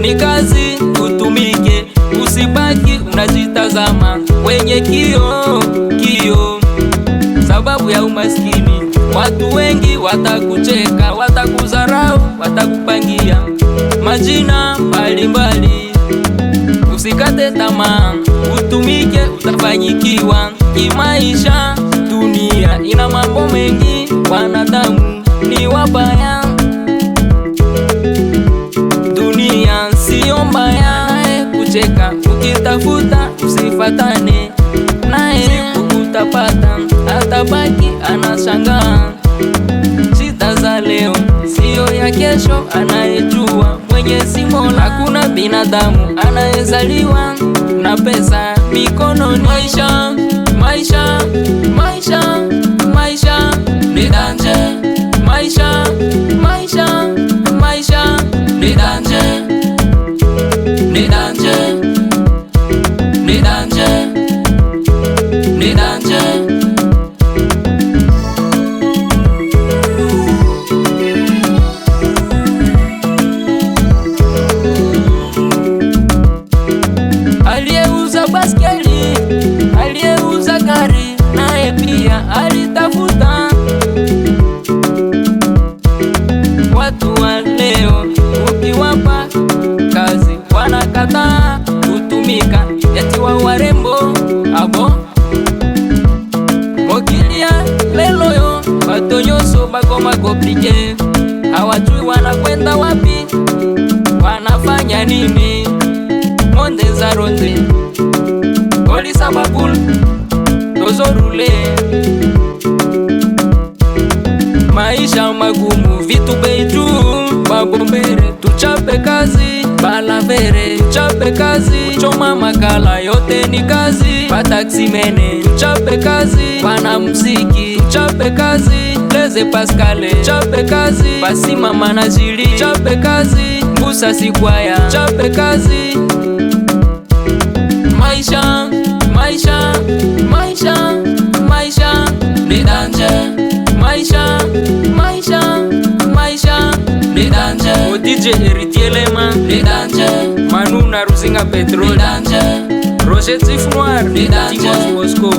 ni kazi, utumike, usibaki unajitazama kwenye kio. Sababu ya umaskini, watu wengi watakucheka, watakudharau, watakupangia majina mbalimbali. Usikate tamaa, utumike, utafanyikiwa kimaisha. Dunia ina mambo mengi, wanadamu ni wabaya. Dunia sio mbaya, kucheka ukitafuta, usifatane naye, siku utapata, atabaki anashangaa. Shida za leo sio ya kesho, anayejua Mwenyezi Mola. Hakuna binadamu anayezaliwa na pesa mikononi. Maisha ni danje, maisha ni danje, ni danje, ni danje, ni danje. Aliyeuza baskeli, aliyeuza gari, naye pia alitafuta. Watu wa leo ukiwapa kazi wanakataa kutumika, eti wa warembo abo mokilia lelo yo. Watu nyoso bakoma komplike, hawajui wanakwenda wapi, wanafanya nini. Monde za ronde polisa babul tozorule, maisha magumu, vitu bei juu. Babombere tuchape kazi, balavere tuchape kazi, choma makala yote ni kazi. Bataksimene tuchape kazi, wanamuziki tuchape kazi, Leze Pascale tuchape kazi, Basimama na Jili tuchape kazi, Mbusa Sikwaya tuchape kazi. Maisha ni danje, maisha ni danje. O DJ Héritier Lema ni danje, Manu na Ruzinga Petrol ni danje, Roger Tif Noir ni danje, Timos Bosco,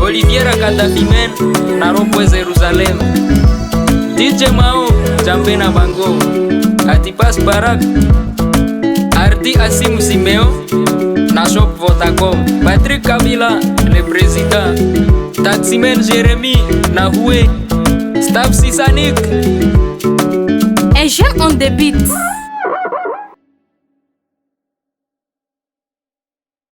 Oliviera Katafimen na Rompwe Jerusalem, DJ Mao Jambe na Bango, Atipas Barak, Arti Asim Simeo na Shop Vodacom, Patrick Kabila le président, Taximen Jérémy na Houé, Staff Sisanik. Et j'ai on the beat.